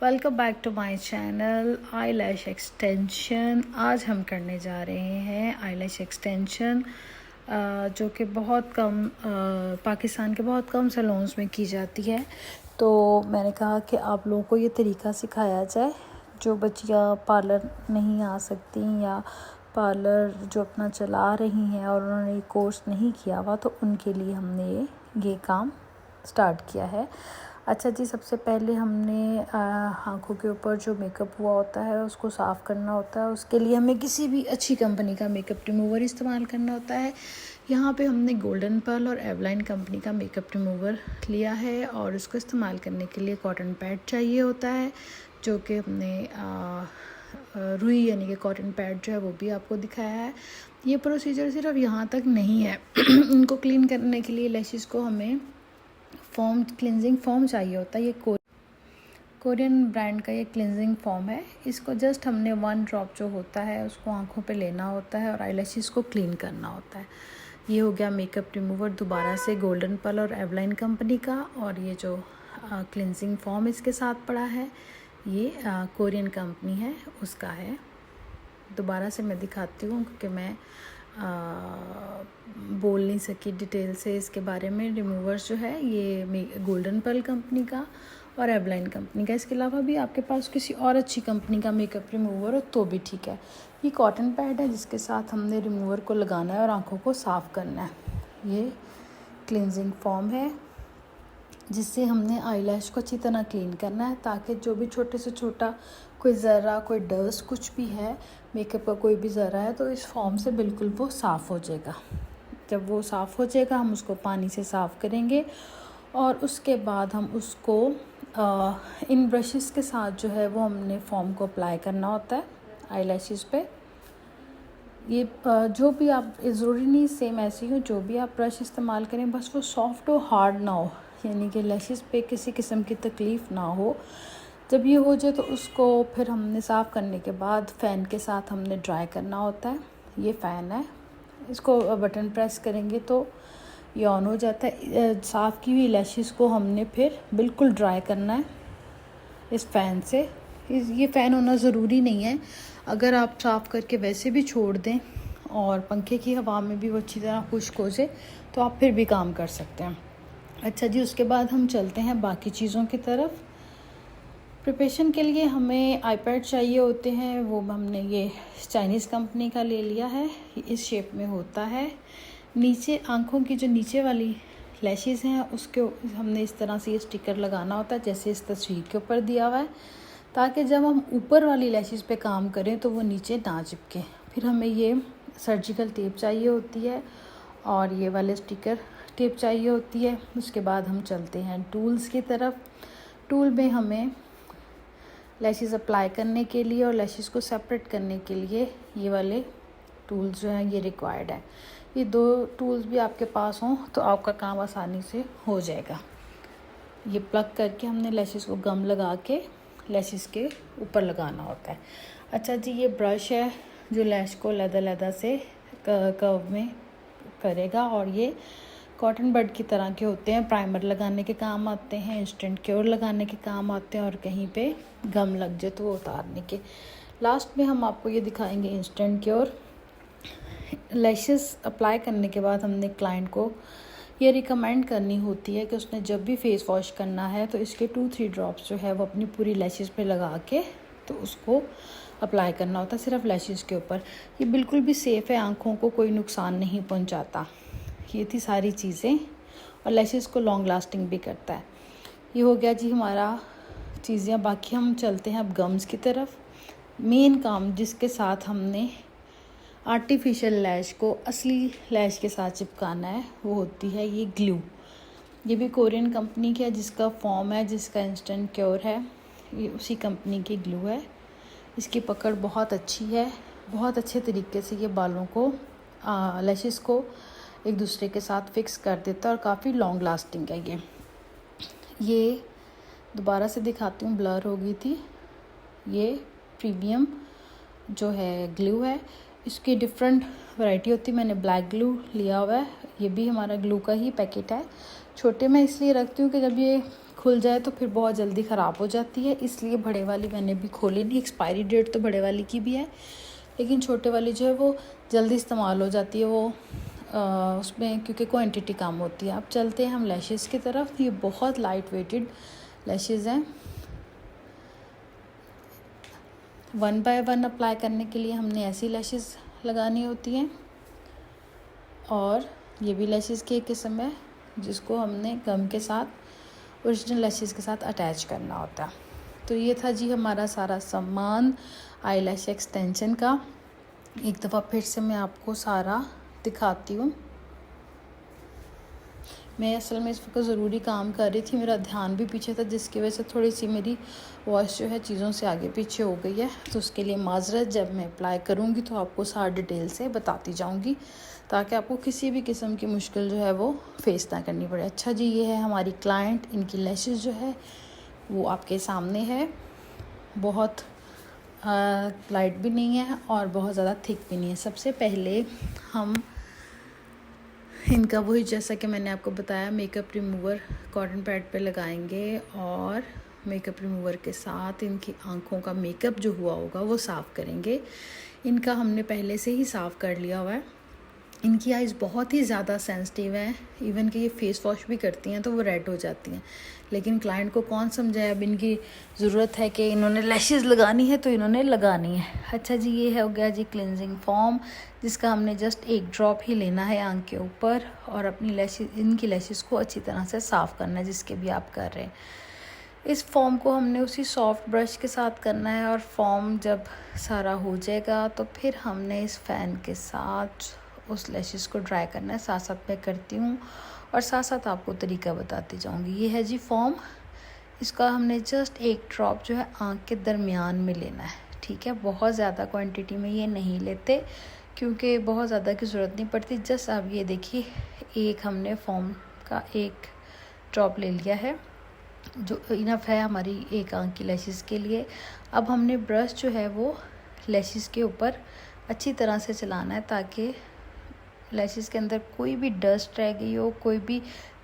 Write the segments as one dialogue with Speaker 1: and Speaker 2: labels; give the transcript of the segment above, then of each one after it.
Speaker 1: Welcome back to my channel I lash extension. आज हम करने जा रहे हैं आई लैश एक्सटेंशन जो कि बहुत कम पाकिस्तान के बहुत कम सैलून्स में की जाती है। तो मैंने कहा कि आप लोगों को ये तरीका सिखाया जाए। जो बच्चियाँ पार्लर नहीं आ सकती या पार्लर जो अपना चला रही हैं और उन्होंने ये कोर्स नहीं किया हुआ, तो उनके लिए हमने ये काम स्टार्ट किया है। अच्छा जी, सबसे पहले हमने आँखों के ऊपर जो मेकअप हुआ होता है उसको साफ़ करना होता है। उसके लिए हमें किसी भी अच्छी कंपनी का मेकअप रिमूवर इस्तेमाल करना होता है। यहाँ पे हमने गोल्डन पर्ल और एवलाइन कंपनी का मेकअप रिमूवर लिया है और इसको इस्तेमाल करने के लिए कॉटन पैड चाहिए होता है, जो कि हमने रुई यानी कि कॉटन पैड जो है वो भी आपको दिखाया है। ये प्रोसीजर सिर्फ यहाँ तक नहीं है। इनको क्लीन करने के लिए लैशेस को हमें क्लिनजिंग फॉर्म चाहिए होता है। ये कोरियन ब्रांड का ये क्लिनजिंग फॉर्म है। इसको जस्ट हमने 1 ड्रॉप जो होता है उसको आँखों पे लेना होता है और आईलैशेस को क्लीन करना होता है। ये हो गया मेकअप रिमूवर दोबारा से गोल्डन पर्ल और एवलाइन कंपनी का। और ये जो क्लिनजिंग फॉर्म इसके साथ पड़ा है ये कोरियन कंपनी है उसका है। दोबारा से मैं दिखाती हूँ क्योंकि मैं बोल नहीं सकी डिटेल से इसके बारे में। रिमूवर्स जो है ये गोल्डन पर्ल कंपनी का और एवलाइन कंपनी का। इसके अलावा भी आपके पास किसी और अच्छी कंपनी का मेकअप रिमूवर हो तो भी ठीक है। ये कॉटन पैड है जिसके साथ हमने रिमूवर को लगाना है और आँखों को साफ़ करना है। ये क्लिनजिंग फॉर्म है जिससे हमने आईलैश को अच्छी तरह क्लीन करना है, ताकि जो भी छोटे से छोटा कोई ज़रा कोई डस्ट कुछ भी है, मेकअप का कोई भी ज़रा है, तो इस फॉर्म से बिल्कुल वो साफ़ हो जाएगा। जब वो साफ़ हो जाएगा हम उसको पानी से साफ़ करेंगे और उसके बाद हम उसको इन ब्रशेस के साथ जो है वो हमने फॉर्म को अप्लाई करना होता है आईलैशेस पे। ये जो भी आप, ज़रूरी नहीं सेम ऐसे ही हो, जो भी आप ब्रश इस्तेमाल करें बस वो सॉफ्ट हो, हार्ड ना हो, यानी कि लैशेस पे किसी किस्म की तकलीफ़ ना हो। जब ये हो जाए तो उसको फिर हमने साफ़ करने के बाद फ़ैन के साथ हमने ड्राई करना होता है। ये फ़ैन है, इसको बटन प्रेस करेंगे तो ये ऑन हो जाता है। साफ़ की हुई लैशेस को हमने फिर बिल्कुल ड्राई करना है इस फ़ैन से। ये फ़ैन होना ज़रूरी नहीं है, अगर आप साफ़ करके वैसे भी छोड़ दें और पंखे की हवा में भी वो अच्छी तरह खुश्क हो जाए तो आप फिर भी काम कर सकते हैं। अच्छा जी, उसके बाद हम चलते हैं बाकी चीज़ों की तरफ। प्रिपरेशन के लिए हमें आईपैड चाहिए होते हैं, वो हमने ये चाइनीज़ कंपनी का ले लिया है। इस शेप में होता है। नीचे आँखों की जो नीचे वाली लैशेस हैं उसके हमने इस तरह से ये स्टिकर लगाना होता है जैसे इस तस्वीर के ऊपर दिया हुआ है, ताकि जब हम ऊपर वाली लैशेस पे काम करें तो वो नीचे ना चिपके। फिर हमें ये सर्जिकल टेप चाहिए होती है और ये वाले स्टिकर टेप चाहिए होती है। उसके बाद हम चलते हैं टूल्स की तरफ। टूल में हमें लैशेस अप्लाई करने के लिए और लैशेस को सेपरेट करने के लिए ये वाले टूल्स जो हैं ये रिक्वायर्ड है। ये 2 टूल्स भी आपके पास हों तो आपका काम आसानी से हो जाएगा। ये प्लग करके हमने लैशेस को गम लगा के लैशेस के ऊपर लगाना होता है। अच्छा जी, ये ब्रश है जो लैश को लैदा से कर्व में करेगा और ये कॉटन बड की तरह के होते हैं। प्राइमर लगाने के काम आते हैं, इंस्टेंट क्योर लगाने के काम आते हैं और कहीं पे गम लग जाए तो वो उतारने के। लास्ट में हम आपको ये दिखाएंगे इंस्टेंट क्योर। लैशेस अप्लाई करने के बाद हमने क्लाइंट को ये रिकमेंड करनी होती है कि उसने जब भी फेस वॉश करना है तो इसके 2-3 ड्रॉप्स जो है वो अपनी पूरी लैशेस पे लगा के तो उसको अप्लाई करना होता है, सिर्फ लैशेस के ऊपर। ये बिल्कुल भी सेफ़ है, आँखों को कोई नुकसान नहीं पहुँचाता। ये थी सारी चीज़ें और लैशेस को लॉन्ग लास्टिंग भी करता है। ये हो गया जी हमारा चीज़ें। बाकी हम चलते हैं अब गम्स की तरफ। मेन काम जिसके साथ हमने आर्टिफिशियल लैश को असली लैश के साथ चिपकाना है वो होती है ये ग्लू। ये भी कोरियन कंपनी की है जिसका फॉर्म है, जिसका इंस्टेंट क्योर है, ये उसी कंपनी की ग्लू है। इसकी पकड़ बहुत अच्छी है, बहुत अच्छे तरीके से ये बालों को लैशेस को एक दूसरे के साथ फिक्स कर देता है और काफ़ी लॉन्ग लास्टिंग है ये दोबारा से दिखाती हूँ, ब्लर हो गई थी। ये प्रीमियम जो है ग्लू है, इसकी डिफरेंट वैरायटी होती है। मैंने ब्लैक ग्लू लिया हुआ है, ये भी हमारा ग्लू का ही पैकेट है। छोटे मैं इसलिए रखती हूँ कि जब ये खुल जाए तो फिर बहुत जल्दी ख़राब हो जाती है, इसलिए बड़े वाली मैंने भी खोली नहीं। एक्सपायरी डेट तो बड़े वाली की भी है, लेकिन छोटे वाली जो है वो जल्दी इस्तेमाल हो जाती है, वो उसमें क्योंकि क्वांटिटी कम होती है। अब चलते हैं हम लैशेज़ की तरफ। ये बहुत लाइट वेटेड लैशेज़ हैं। 1 बाय 1 अप्लाई करने के लिए हमने ऐसी लैशेज़ लगानी होती हैं, और ये भी लैशेज़ की एक किस्म है जिसको हमने गम के साथ, ओरिजिनल लैशेज़ के साथ अटैच करना होता है। तो ये था जी हमारा सारा सामान आई लैश एक्सटेंशन का। एक दफ़ा फिर से मैं आपको सारा दिखाती हूँ। मैं असल में इस वक्त ज़रूरी काम कर रही थी, मेरा ध्यान भी पीछे था, जिसकी वजह से थोड़ी सी मेरी वॉइस जो है चीज़ों से आगे पीछे हो गई है। तो उसके लिए माजरत। जब मैं अप्लाई करूँगी तो आपको सारा डिटेल से बताती जाऊँगी, ताकि आपको किसी भी किस्म की मुश्किल जो है वो फेस ना करनी पड़े। अच्छा जी, ये है हमारी क्लाइंट। इनकी लैशेज़ जो है वो आपके सामने है। बहुत लाइट भी नहीं है और बहुत ज़्यादा थिक भी नहीं है। सबसे पहले हम इनका वही, जैसा कि मैंने आपको बताया, मेकअप रिमूवर कॉटन पैड पे लगाएंगे, और मेकअप रिमूवर के साथ इनकी आँखों का मेकअप जो हुआ होगा वो साफ़ करेंगे। इनका हमने पहले से ही साफ़ कर लिया हुआ है। इनकी आइज़ बहुत ही ज़्यादा सेंसिटिव हैं, इवन कि ये फेस वॉश भी करती हैं तो वो रेड हो जाती हैं। लेकिन क्लाइंट को कौन समझाए, अब इनकी ज़रूरत है कि इन्होंने लैशेज़ लगानी है तो इन्होंने लगानी है। अच्छा जी, ये हो गया जी क्लिनजिंग फॉर्म, जिसका हमने जस्ट एक ड्रॉप ही लेना है आँख के ऊपर, और अपनी लैशेज़, इनकी लैशेज़ को अच्छी तरह से साफ़ करना है, जिसके भी आप कर रहे हैं। इस फॉर्म को हमने उसी सॉफ्ट ब्रश के साथ करना है, और फॉर्म जब सारा हो जाएगा तो फिर हमने इस फ़ैन के साथ उस लैशेज़ को ड्राई करना है। साथ साथ मैं करती हूँ और साथ साथ आपको तरीका बताती जाऊँगी। ये है जी फॉर्म। इसका हमने जस्ट एक ड्रॉप जो है आँख के दरमियान में लेना है, ठीक है। बहुत ज़्यादा क्वांटिटी में ये नहीं लेते, क्योंकि बहुत ज़्यादा की ज़रूरत नहीं पड़ती। जस्ट अब ये देखिए, एक हमने फॉर्म का एक ड्रॉप ले लिया है, जो इनफ है हमारी एक आँख की लैशेज़ के लिए। अब हमने ब्रश जो है वो लैशेज़ के ऊपर अच्छी तरह से चलाना है, ताकि लैशेज़ के अंदर कोई भी डस्ट रह गई हो, कोई भी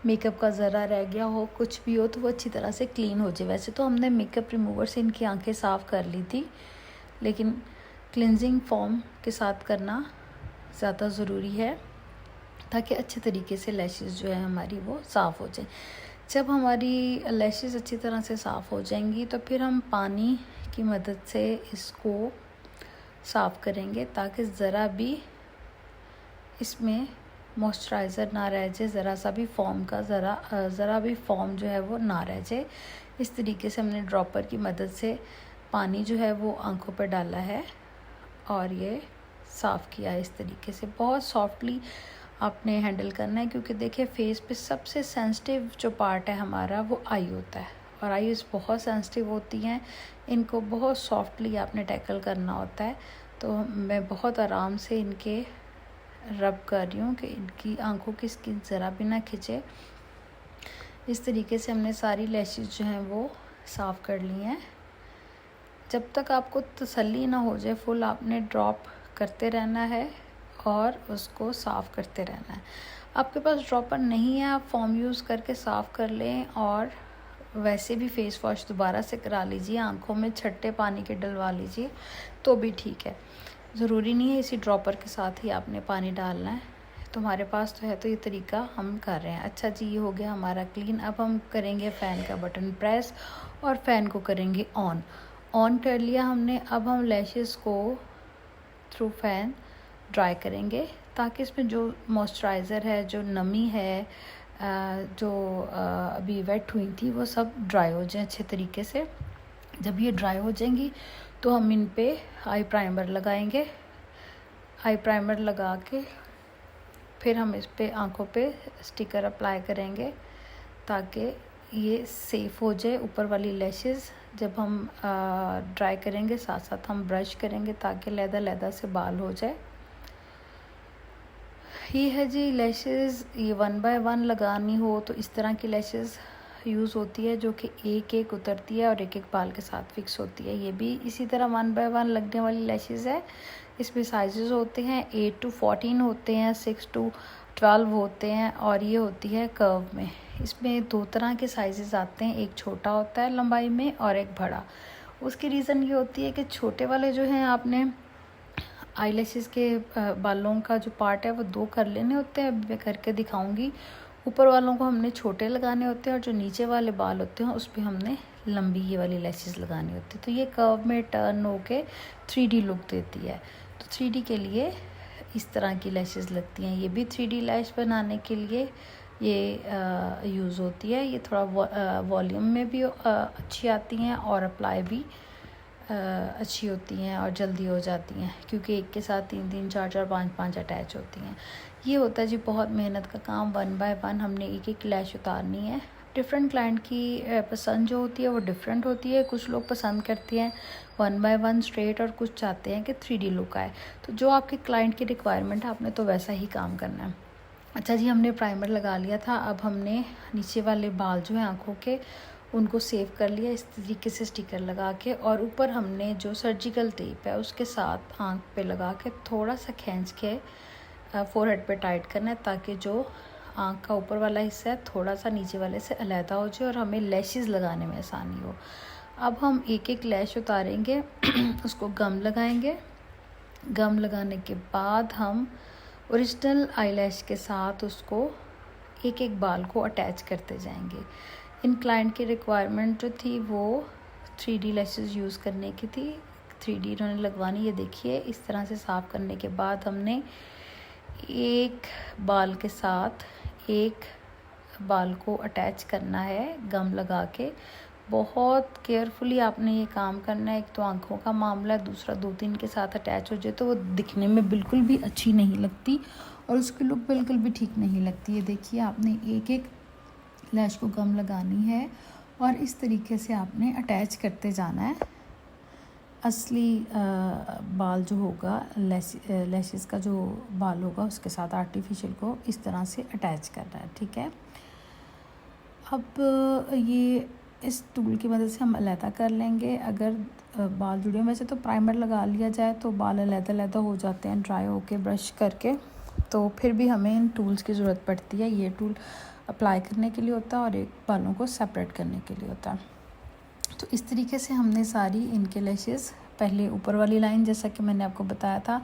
Speaker 1: मेकअप का ज़रा रह गया हो, कुछ भी हो, तो वो अच्छी तरह से क्लीन हो जाए। वैसे तो हमने मेकअप रिमूवर से इनकी आंखें साफ़ कर ली थी, लेकिन क्लिनजिंग फॉर्म के साथ करना ज़्यादा ज़रूरी है, ताकि अच्छे तरीके से लैशेज़ जो है हमारी वो साफ़ हो जाए। जब हमारी लैशेज़ अच्छी तरह से साफ़ हो जाएंगी तो फिर हम पानी की मदद से इसको साफ़ करेंगे, ताकि ज़रा भी इसमें मॉइस्चराइज़र ना रह जाए, ज़रा सा भी फॉर्म का ज़रा भी फॉर्म जो है वो ना रह जाए। इस तरीके से हमने ड्रॉपर की मदद से पानी जो है वो आंखों पर डाला है और ये साफ़ किया है। इस तरीके से बहुत सॉफ्टली आपने हैंडल करना है, क्योंकि देखिए फेस पे सबसे सेंसिटिव जो पार्ट है हमारा वो आई होता है, और आईज़ बहुत सेंसिटिव होती हैं, इनको बहुत सॉफ्टली आपने टैकल करना होता है। तो मैं बहुत आराम से इनके रब कर रही हूँ कि इनकी आंखों की स्किन ज़रा भी ना खिंचे। इस तरीके से हमने सारी लैशेज़ जो हैं वो साफ़ कर ली हैं। जब तक आपको तसल्ली ना हो जाए फुल, आपने ड्रॉप करते रहना है और उसको साफ़ करते रहना है। आपके पास ड्रॉपर नहीं है, आप फॉर्म यूज़ करके साफ़ कर लें, और वैसे भी फेस वॉश दोबारा से करा लीजिए, आंखों में छट्टे पानी के डलवा लीजिए तो भी ठीक है। ज़रूरी नहीं है इसी ड्रॉपर के साथ ही आपने पानी डालना है। तुम्हारे पास तो है, तो ये तरीका हम कर रहे हैं। अच्छा जी, ये हो गया हमारा क्लीन। अब हम करेंगे फ़ैन का बटन प्रेस और फ़ैन को करेंगे ऑन कर लिया हमने। अब हम लैशेज़ को थ्रू फ़ैन ड्राई करेंगे, ताकि इसमें जो मॉइस्चराइज़र है, जो नमी है, जो अभी वेट हुई थी, वो सब ड्राई हो जाए अच्छे तरीके से। जब ये ड्राई हो जाएंगी तो हम इन पे आई प्राइमर लगाएंगे। आई प्राइमर लगा के फिर हम इस पे आँखों पे स्टिकर अप्लाई करेंगे, ताकि ये सेफ़ हो जाए ऊपर वाली लैशेज़। जब हम ड्राई करेंगे साथ साथ हम ब्रश करेंगे, ताकि लैदा से बाल हो जाए। ये है जी लैशेज़। ये 1 बाय 1 लगानी हो तो इस तरह की लैशेज़ यूज़ होती है, जो कि एक एक उतरती है और एक एक बाल के साथ फिक्स होती है। ये भी इसी तरह 1 बाय 1 लगने वाली लैशेज़ है। इसमें साइजेस होते हैं, 8 to 14 होते हैं, 6 to 12 होते हैं, और ये होती है कर्व में। इसमें 2 तरह के साइज़ेस आते हैं, एक छोटा होता है लंबाई में और एक बड़ा। उसकी रीज़न ये होती है कि छोटे वाले जो हैं आपने आईलैशेस के बालों का जो पार्ट है वो 2 कर लेने होते हैं, मैं करके दिखाऊंगी। ऊपर वालों को हमने छोटे लगाने होते हैं और जो नीचे वाले बाल होते हैं उस पर हमने लंबी ये वाली लैशेस लगानी होती है। तो ये कर्व में टर्न होके 3D लुक देती है। तो 3D के लिए इस तरह की लैशेस लगती हैं। ये भी 3D लैश बनाने के लिए ये यूज़ होती है। ये थोड़ा वॉल्यूम में भी अच्छी आती हैं और अप्लाई भी अच्छी होती हैं और जल्दी हो जाती हैं, क्योंकि एक के साथ 3-3, 4-4, 5-5 अटैच होती हैं। ये होता है जी बहुत मेहनत का काम। 1 बाय 1 हमने एक लैश उतारनी है। डिफरेंट क्लाइंट की पसंद जो होती है वो डिफरेंट होती है। कुछ लोग पसंद करते हैं 1 बाय 1 स्ट्रेट और कुछ चाहते हैं कि 3D लुक आए। तो जो आपके क्लाइंट की रिक्वायरमेंट है आपने तो वैसा ही काम करना है। अच्छा जी, हमने प्राइमर लगा लिया था। अब हमने नीचे वाले बाल जो हैं आँखों के उनको सेव कर लिया इस तरीके से स्टिकर लगा के, और ऊपर हमने जो सर्जिकल टेप है उसके साथ आँख पे लगा के थोड़ा सा खींच के फोरहेड पे टाइट करना है, ताकि जो आँख का ऊपर वाला हिस्सा है थोड़ा सा नीचे वाले से अलहदा हो जाए और हमें लैशेस लगाने में आसानी हो। अब हम एक एक लैश उतारेंगे उसको गम लगाएंगे। गम लगाने के बाद हम ओरिजिनल आईलैश के साथ उसको एक एक बाल को अटैच करते जाएंगे। इन क्लाइंट की रिक्वायरमेंट जो थी वो 3D लैशेस यूज़ करने की थी। 3D इन्होंने लगवानी। ये देखिए इस तरह से साफ़ करने के बाद हमने एक बाल के साथ एक बाल को अटैच करना है गम लगा के। बहुत केयरफुली आपने ये काम करना है। एक तो आँखों का मामला है, दूसरा 2-3 के साथ अटैच हो जाए तो वो दिखने में बिल्कुल भी अच्छी नहीं लगती और उसकी लुक बिल्कुल भी ठीक नहीं लगती। ये देखिए आपने एक एक लैश को गम लगानी है और इस तरीके से आपने अटैच करते जाना है। असली बाल जो होगा लैशेस का जो बाल होगा उसके साथ आर्टिफिशियल को इस तरह से अटैच करना है, ठीक है। अब ये इस टूल की मदद से हम अलहदा कर लेंगे। अगर बाल जुड़े हैं, वैसे तो प्राइमर लगा लिया जाए तो बाल अलहदा हो जाते हैं ड्राई होके ब्रश करके, तो फिर भी हमें इन टूल्स की ज़रूरत पड़ती है। ये टूल अप्लाई करने के लिए होता है और एक बालों को सेपरेट करने के लिए होता है। तो इस तरीके से हमने सारी इनके लैशेस, पहले ऊपर वाली लाइन जैसा कि मैंने आपको बताया था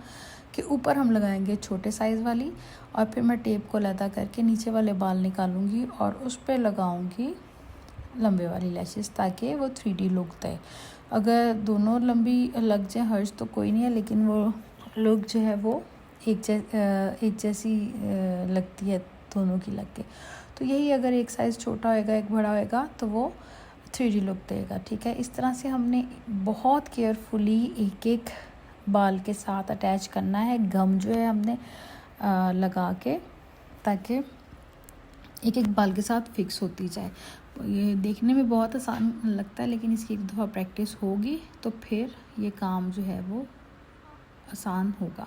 Speaker 1: कि ऊपर हम लगाएंगे छोटे साइज़ वाली, और फिर मैं टेप को अलहदा करके नीचे वाले बाल निकालूंगी और उस पर लगाऊंगी लंबे वाली लैशेस, ताकि वो 3D लुक दे। अगर दोनों लंबी लग जाए हर्ज तो कोई नहीं है, लेकिन वो लुक जो है वो एक जैसी लगती है दोनों की लग के। तो यही अगर एक साइज़ छोटा होएगा एक बड़ा होएगा तो वो 3D लुक देगा, ठीक है। इस तरह से हमने बहुत केयरफुली एक एक बाल के साथ अटैच करना है। गम जो है हमने लगा के, ताकि एक एक बाल के साथ फिक्स होती जाए। ये देखने में बहुत आसान लगता है, लेकिन इसकी एक दफ़ा प्रैक्टिस होगी तो फिर ये काम जो है वो आसान होगा।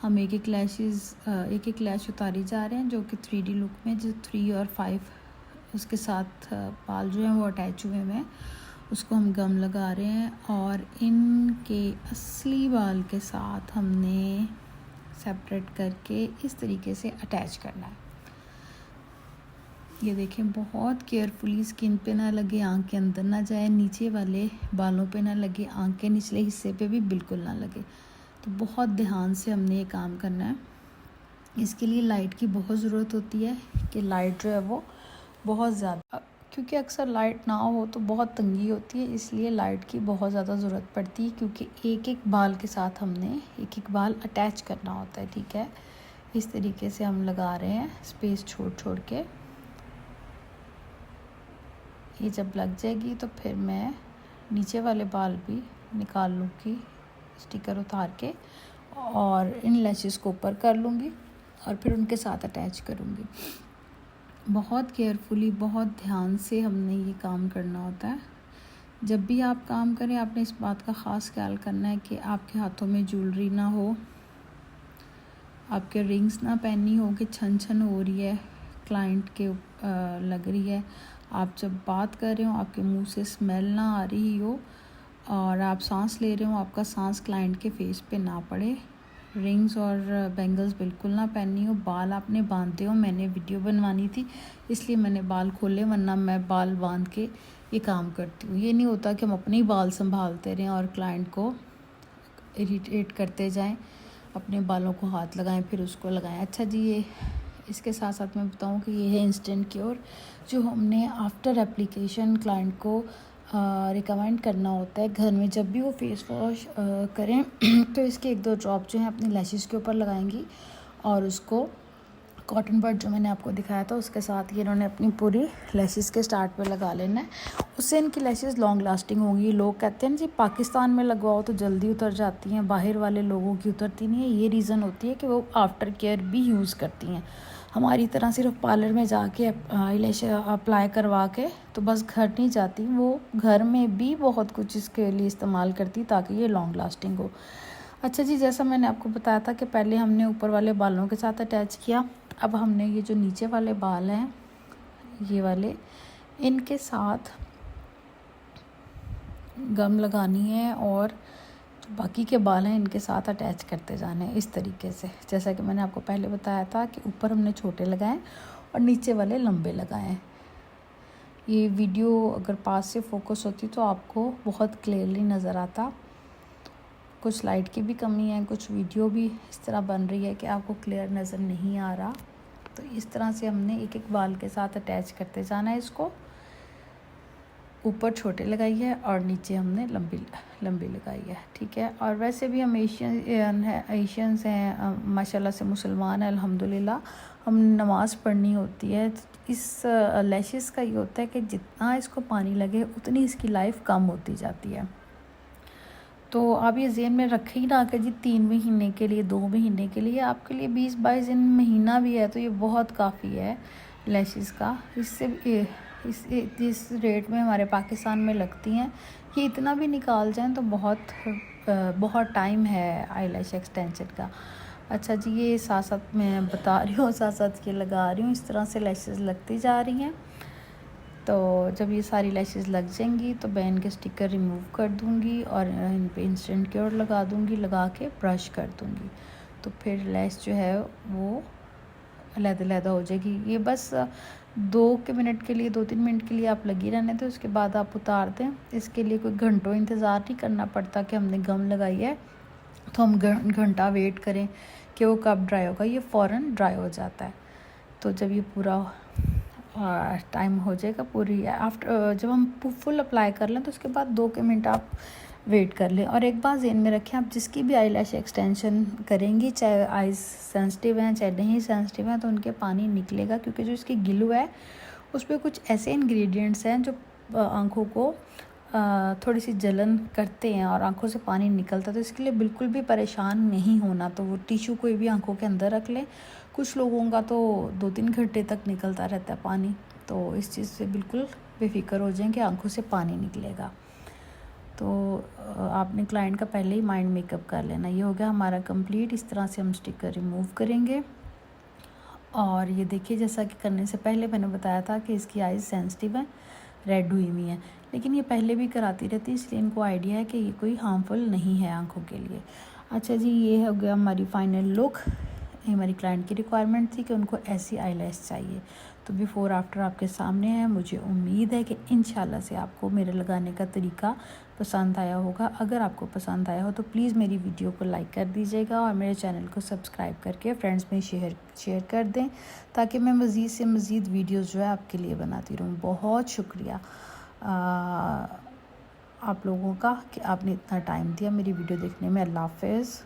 Speaker 1: हम एक एक लैश उतारी जा रहे हैं जो कि 3D लुक में, जो 3 और 5 उसके साथ बाल जो हैं वो अटैच हुए हैं, उसको हम गम लगा रहे हैं और इनके असली बाल के साथ हमने सेपरेट करके इस तरीके से अटैच करना है। ये देखें, बहुत केयरफुली स्किन पे ना लगे, आँख के अंदर ना जाए, नीचे वाले बालों पे ना लगे, आँख के निचले हिस्से पे भी बिल्कुल ना लगे। तो बहुत ध्यान से हमने ये काम करना है। इसके लिए लाइट की बहुत ज़रूरत होती है कि लाइट जो है वो बहुत ज़्यादा, क्योंकि अक्सर लाइट ना हो तो बहुत तंगी होती है, इसलिए लाइट की बहुत ज़्यादा ज़रूरत पड़ती है, क्योंकि एक एक बाल के साथ हमने एक एक बाल अटैच करना होता है, ठीक है। इस तरीके से हम लगा रहे हैं स्पेस छोड़ के। ये जब लग जाएगी तो फिर मैं नीचे वाले बाल भी निकाल लूँगी स्टिकर उतार के, और इन लैशेस को ऊपर कर लूँगी और फिर उनके साथ अटैच करूँगी। बहुत केयरफुली, बहुत ध्यान से हमने ये काम करना होता है। जब भी आप काम करें आपने इस बात का ख़ास ख्याल करना है कि आपके हाथों में ज्वेलरी ना हो, आपके रिंग्स ना पहनी हो कि छन छन हो रही है, क्लाइंट के लग रही है। आप जब बात कर रहे हो आपके मुंह से स्मेल ना आ रही हो, और आप सांस ले रहे हो आपका सांस क्लाइंट के फेस पे ना पड़े। रिंग्स और बैंगल्स बिल्कुल ना पहननी हो, बाल आपने बांधते हो। मैंने वीडियो बनवानी थी इसलिए मैंने बाल खोले, वरना मैं बाल बांध के ये काम करती हूँ। ये नहीं होता कि हम अपने ही बाल संभालते रहें और क्लाइंट को इरिटेट करते जाएं, अपने बालों को हाथ लगाएं फिर उसको लगाएं। अच्छा जी, ये इसके साथ साथ मैं बताऊं कि ये है इंस्टेंट क्योर, जो हमने आफ्टर एप्लीकेशन क्लाइंट को रिकमेंड करना होता है घर में। जब भी वो फेस वॉश करें तो इसके 1-2 ड्रॉप जो हैं अपनी लैशेस के ऊपर लगाएंगी और उसको कॉटन बड जो मैंने आपको दिखाया था उसके साथ ये इन्होंने अपनी पूरी लैशेस के स्टार्ट पे लगा लेना है। उससे इनकी लैशेस लॉन्ग लास्टिंग होंगी। लोग कहते हैं जी पाकिस्तान में लगवाओ तो जल्दी उतर जाती हैं, बाहर वाले लोगों की उतरती नहीं है। ये रीज़न होती है कि वो आफ्टर केयर भी यूज़ करती हैं। हमारी तरह सिर्फ पार्लर में जाके आईलैश अप्लाई करवा के तो बस घर नहीं जाती, वो घर में भी बहुत कुछ इसके लिए इस्तेमाल करती ताकि ये लॉन्ग लास्टिंग हो। अच्छा जी, जैसा मैंने आपको बताया था कि पहले हमने ऊपर वाले बालों के साथ अटैच किया, अब हमने ये जो नीचे वाले बाल हैं ये वाले, इनके साथ गम लगानी है और जो बाकी के बाल हैं इनके साथ अटैच करते जाने हैं इस तरीके से। जैसा कि मैंने आपको पहले बताया था कि ऊपर हमने छोटे लगाए और नीचे वाले लंबे लगाए हैं। ये वीडियो अगर पास से फोकस होती तो आपको बहुत क्लियरली नज़र आता। कुछ लाइट की भी कमी है, कुछ वीडियो भी इस तरह बन रही है कि आपको क्लियर नज़र नहीं आ रहा। तो इस तरह से हमने एक एक बाल के साथ अटैच करते जाना है इसको। ऊपर छोटे लगाई है और नीचे हमने लंबी लगाई है, ठीक है। और वैसे भी हम एशियंस हैं माशाल्लाह से, मुसलमान हैं अल्हम्दुलिल्लाह। हम नमाज़ पढ़नी होती है। इस लैशेस का ये होता है कि जितना इसको पानी लगे उतनी इसकी लाइफ कम होती जाती है। तो आप ये ज़हन में रखें ही ना कि जी 3 महीने के लिए, 2 महीने के लिए, आपके लिए 20-22 दिन महीना भी है तो ये बहुत काफ़ी है लैशेस का। इससे जिस रेट में हमारे पाकिस्तान में लगती हैं, ये इतना भी निकाल जाएं तो बहुत टाइम है आईलैश एक्सटेंशन का। अच्छा जी, ये साथ साथ मैं बता रही हूँ, साथ साथ ये लगा रही हूँ। इस तरह से लैशेस लगती जा रही हैं। तो जब ये सारी लैशेस लग जाएंगी तो मैं इनके स्टिकर रिमूव कर दूंगी और इन पे इंस्टेंट क्योर लगा दूंगी, लगा के ब्रश कर दूंगी। तो फिर लैश जो है वो अलग-अलग हो जाएगी। ये बस 2 मिनट के लिए, 2-3 मिनट के लिए आप लगी रहने दें, उसके बाद आप उतार दें। इसके लिए कोई घंटों इंतज़ार नहीं करना पड़ता कि हमने गम लगाई है तो हम घंटा वेट करें कि वो कब ड्राई होगा। ये फ़ौरन ड्राई हो जाता है। तो जब ये पूरा टाइम हो जाएगा, पूरी आफ्टर जब हम फुल अप्लाई कर लें तो उसके बाद 2 मिनट आप वेट कर लें। और एक बात ज़हन में रखें, आप जिसकी भी आईलैश एक्सटेंशन करेंगी, चाहे आइज़ सेंसिटिव हैं चाहे नहीं सेंसिटिव हैं, तो उनके पानी निकलेगा, क्योंकि जो इसकी ग्लू है उस पर कुछ ऐसे इंग्रेडिएंट्स हैं जो आँखों को थोड़ी सी जलन करते हैं और आंखों से पानी निकलता है। तो इसके लिए बिल्कुल भी परेशान नहीं होना। तो वो टिश्यू कोई भी आंखों के अंदर रख लें। कुछ लोगों का तो 2-3 घंटे तक निकलता रहता है पानी, तो इस चीज़ से बिल्कुल बेफिक्र हो जाएं कि आंखों से पानी निकलेगा। तो आपने क्लाइंट का पहले ही माइंड मेकअप कर लेना। ये हो गया हमारा कंप्लीट। इस तरह से हम स्टिकर रिमूव करेंगे। और ये देखिए, जैसा कि करने से पहले मैंने बताया था कि इसकी आइज़ सेंसिटिव है, रेड हुई हुई है, लेकिन ये पहले भी कराती रहती है, इसलिए इनको आइडिया है कि ये कोई हार्मफुल नहीं है आंखों के लिए। अच्छा जी, ये हो गया हमारी फ़ाइनल लुक। हमारी क्लाइंट की रिक्वायरमेंट थी कि उनको ऐसी आईलैश चाहिए, तो बिफ़ोर आफ्टर आपके सामने है। मुझे उम्मीद है कि इंशाल्लाह से आपको मेरे लगाने का तरीका पसंद आया होगा। अगर आपको पसंद आया हो तो प्लीज़ मेरी वीडियो को लाइक कर दीजिएगा और मेरे चैनल को सब्सक्राइब करके फ्रेंड्स में शेयर कर दें, ताकि मैं मज़ीद से मज़ीद वीडियोज़ जो है आपके लिए बनाती रहूँ। बहुत शुक्रिया आप लोगों का कि आपने इतना टाइम दिया मेरी वीडियो देखने में। अल्लाह हाफ़िज़।